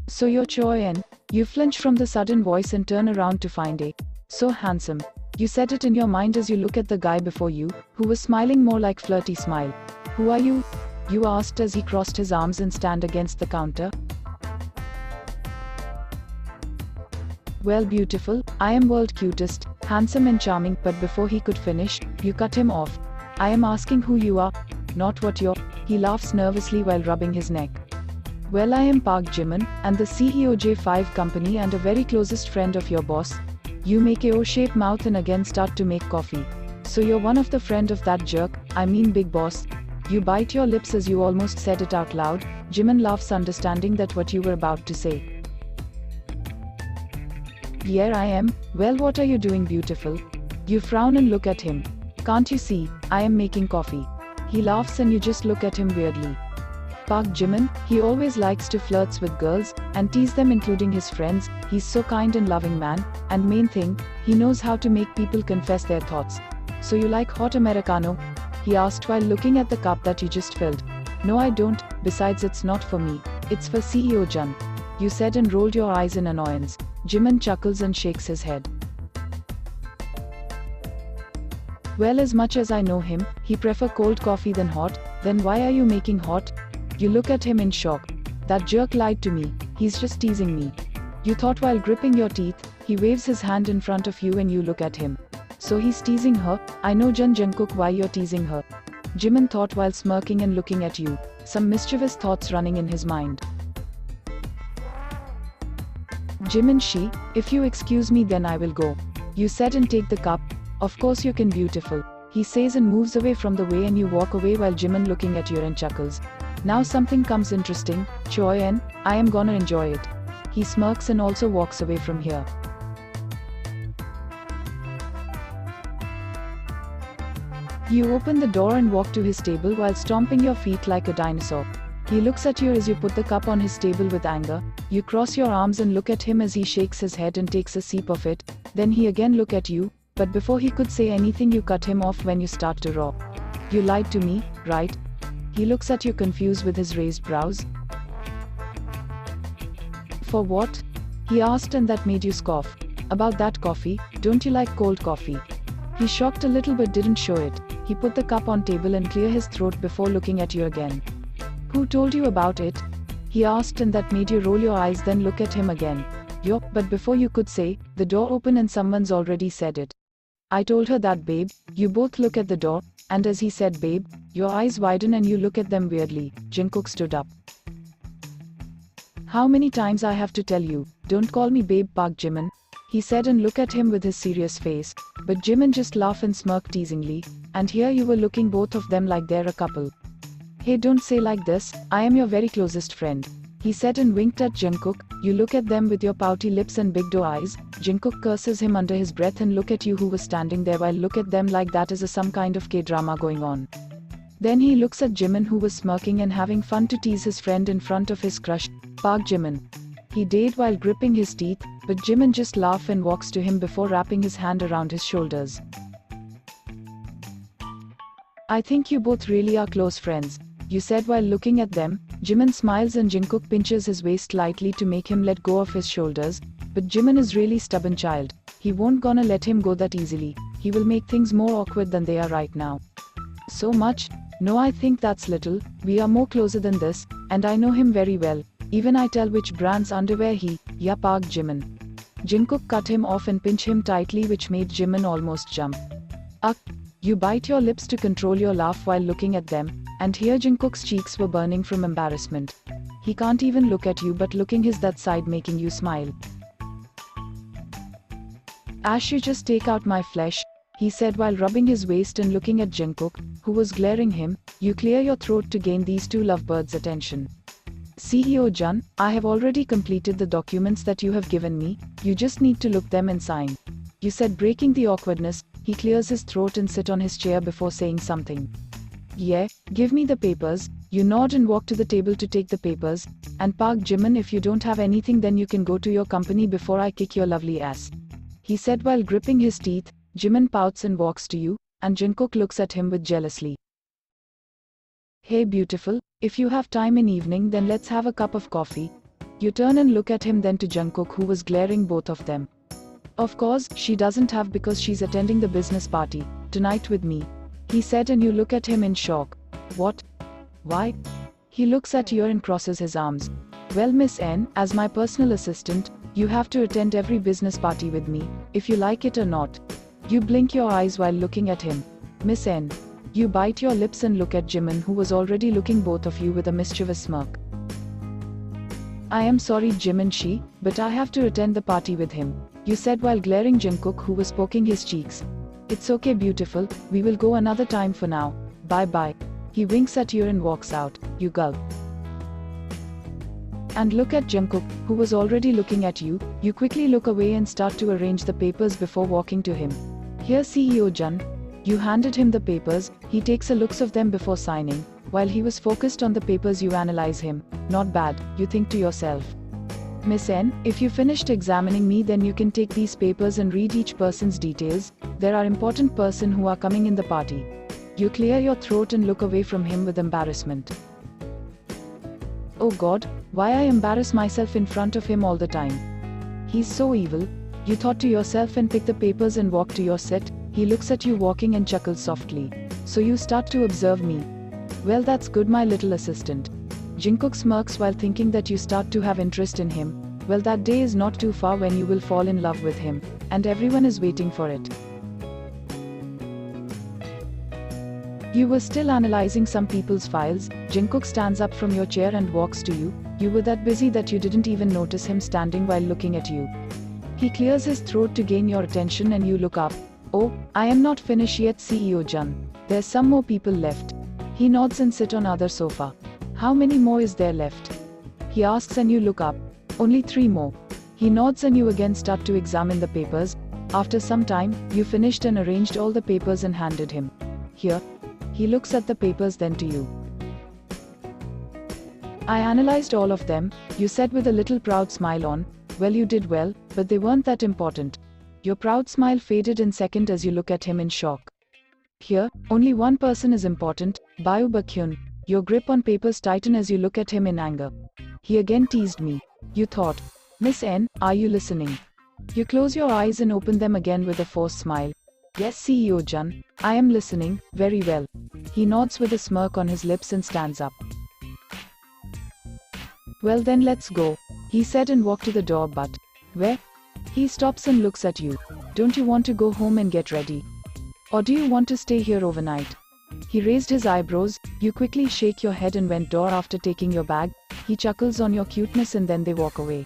So you're Choi and you flinch from the sudden voice and turn around to find a so handsome. You said it in your mind as you look at the guy before you, who was smiling more like flirty smile. Who are you? You asked as he crossed his arms and stand against the counter. Well, beautiful, I am world cutest, handsome and charming, but before he could finish, you cut him off. I am asking who you are, not what you're. He laughs nervously while rubbing his neck. Well, I am Park Jimin, and the CEO J5 company and a very closest friend of your boss. You make a O-shaped mouth and again start to make coffee. So you're one of the friend of that jerk, I mean big boss. You bite your lips as you almost said it out loud. Jimin laughs, understanding that what you were about to say. Yeah, I am. Well, what are you doing, beautiful? You frown and look at him. Can't you see, I am making coffee. He laughs and you just look at him weirdly. Park Jimin, he always likes to flirts with girls, and tease them including his friends. He's so kind and loving man, and main thing, he knows how to make people confess their thoughts. So you like hot Americano? He asked while looking at the cup that you just filled. No, I don't, besides it's not for me, it's for CEO Jun. You said and rolled your eyes in annoyance. Jimin chuckles and shakes his head. Well, as much as I know him, he prefer cold coffee than hot. Then why are you making hot? You look at him in shock. That jerk lied to me, he's just teasing me. You thought while gripping your teeth. He waves his hand in front of you and you look at him. So he's teasing her. I know Jungkook why you're teasing her. Jimin thought while smirking and looking at you, some mischievous thoughts running in his mind. Jimin, if you excuse me then I will go. You said and take the cup. Of course you can, beautiful. He says and moves away from the way and you walk away while Jimin looking at you and chuckles. Now something comes interesting, Choi, and I am gonna enjoy it. He smirks and also walks away from here. You open the door and walk to his table while stomping your feet like a dinosaur. He looks at you as you put the cup on his table with anger. You cross your arms and look at him as he shakes his head and takes a sip of it. Then he again look at you, but before he could say anything you cut him off when you start to roar. You lied to me, right? He looks at you confused with his raised brows. For what? He asked, and that made you scoff. About that coffee, don't you like cold coffee? He shocked a little but didn't show it. He put the cup on table and clear his throat before looking at you again. Who told you about it? He asked, and that made you roll your eyes then look at him again. But before you could say, the door opened and someone's already said it. I told her that, babe. You both look at the door, and as he said babe, your eyes widen and you look at them weirdly. Jungkook stood up. How many times I have to tell you, don't call me babe, Park Jimin, he said and look at him with his serious face, but Jimin just laugh and smirk teasingly, and here you were looking both of them like they're a couple. Hey, don't say like this, I am your very closest friend, he said and winked at Jungkook. You look at them with your pouty lips and big doe eyes. Jungkook curses him under his breath and look at you who was standing there while look at them like that is some kind of K-drama going on. Then he looks at Jimin who was smirking and having fun to tease his friend in front of his crush, Park Jimin. He did while gripping his teeth, but Jimin just laughs and walks to him before wrapping his hand around his shoulders. I think you both really are close friends, you said while looking at them. Jimin smiles and Jungkook pinches his waist lightly to make him let go of his shoulders, but Jimin is really stubborn child. He won't gonna let him go that easily. He will make things more awkward than they are right now. So much? No, I think that's little. We are more closer than this, and I know him very well. Even I tell which brand's underwear yeah, Park Jimin. Jungkook cut him off and pinch him tightly, which made Jimin almost jump. You bite your lips to control your laugh while looking at them, and here Jungkook's cheeks were burning from embarrassment. He can't even look at you but looking his that side making you smile. Ash, you just take out my flesh, he said while rubbing his waist and looking at Jungkook, who was glaring him. You clear your throat to gain these two lovebirds' attention. CEO Jun, I have already completed the documents that you have given me, you just need to look them and sign. You said, breaking the awkwardness. He clears his throat and sit on his chair before saying something. Yeah, give me the papers. You nod and walk to the table to take the papers. And Park Jimin, if you don't have anything then you can go to your company before I kick your lovely ass, he said while gripping his teeth. Jimin pouts and walks to you, and Jungkook looks at him with jealously. Hey beautiful, if you have time in evening then let's have a cup of coffee. You turn and look at him, then to Jungkook, who was glaring both of them. Of course, she doesn't have, because she's attending the business party tonight with me, he said, and you look at him in shock. What? Why? He looks at you and crosses his arms. Well, Miss N, as my personal assistant, you have to attend every business party with me, if you like it or not. You blink your eyes while looking at him. Miss N. You bite your lips and look at Jimin, who was already looking both of you with a mischievous smirk. I am sorry, Jimin she, but I have to attend the party with him, you said while glaring Jungkook, who was poking his cheeks. It's okay, beautiful, we will go another time for now, bye-bye. He winks at you and walks out. You gulp. And look at Jungkook, who was already looking at you. You quickly look away and start to arrange the papers before walking to him. Here, CEO Jun. You handed him the papers. He takes a looks of them before signing. While he was focused on the papers, you analyze him. Not bad, you think to yourself. Miss N, if you finished examining me, then you can take these papers and read each person's details. There are important person who are coming in the party. You clear your throat and look away from him with embarrassment. Oh God, why I embarrass myself in front of him all the time? He's so evil, you thought to yourself, and pick the papers and walk to your set. He looks at you walking and chuckles softly. So you start to observe me. Well, that's good, my little assistant. Jungkook smirks while thinking that you start to have interest in him. Well, that day is not too far when you will fall in love with him, and everyone is waiting for it. You were still analyzing some people's files. Jungkook stands up from your chair and walks to you. You were that busy that you didn't even notice him standing while looking at you. He clears his throat to gain your attention and you look up. Oh, I am not finished yet, CEO Jun. There's some more people left. He nods and sits on other sofa. How many more is there left? He asks and you look up. Only 3 more. He nods and you again start to examine the papers. After some time, you finished and arranged all the papers and handed him. Here. He looks at the papers, then to you. I analyzed all of them, you said with a little proud smile on. Well, you did well, but they weren't that important. Your proud smile faded in second as you look at him in shock. Here, only one person is important, Bighit. Your grip on papers tighten as you look at him in anger. He again teased me. You thought. Miss N, are you listening? You close your eyes and open them again with a forced smile. Yes, CEO Jun, I am listening, very well. He nods with a smirk on his lips and stands up. Well then, let's go, he said and walked to the door, but where? He stops and looks at you. Don't you want to go home and get ready? Or do you want to stay here overnight? He raised his eyebrows. You quickly shake your head and went door after taking your bag. He chuckles on your cuteness and then they walk away.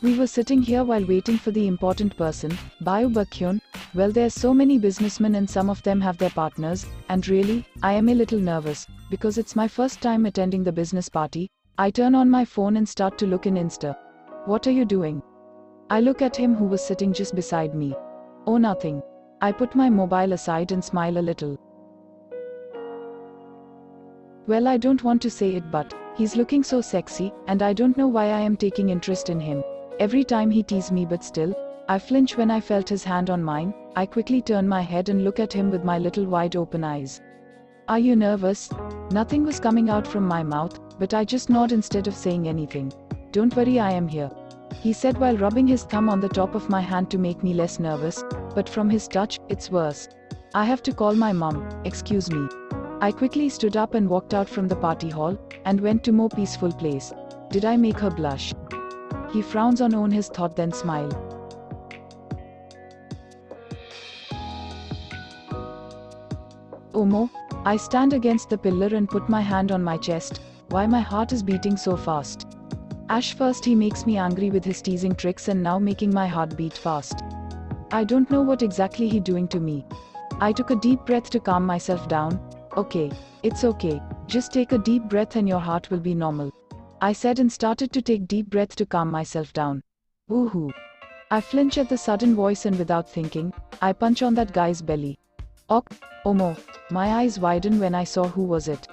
We were sitting here while waiting for the important person, Bighit. Well, there's so many businessmen and some of them have their partners, and really, I am a little nervous, because it's my first time attending the business party. I turn on my phone and start to look in Insta. What are you doing? I look at him who was sitting just beside me. Oh, nothing. I put my mobile aside and smile a little. Well, I don't want to say it, but he's looking so sexy, and I don't know why I am taking interest in him. Every time he teases me, but still, I flinch when I felt his hand on mine. I quickly turn my head and look at him with my little wide open eyes. Are you nervous? Nothing was coming out from my mouth, but I just nod instead of saying anything. Don't worry, I am here, he said while rubbing his thumb on the top of my hand to make me less nervous, but from his touch, it's worse. I have to call my mom, excuse me. I quickly stood up and walked out from the party hall, and went to more peaceful place. Did I make her blush? He frowns on his thought, then smile. Omo, I stand against the pillar and put my hand on my chest. Why my heart is beating so fast? First he makes me angry with his teasing tricks and now making my heart beat fast. I don't know what exactly he doing to me. I took a deep breath to calm myself down. Okay, it's okay, just take a deep breath and your heart will be normal, I said and started to take deep breath to calm myself down. Woohoo. I flinch at the sudden voice and without thinking, I punch on that guy's belly. Ok, Omo, my eyes widen when I saw who was it.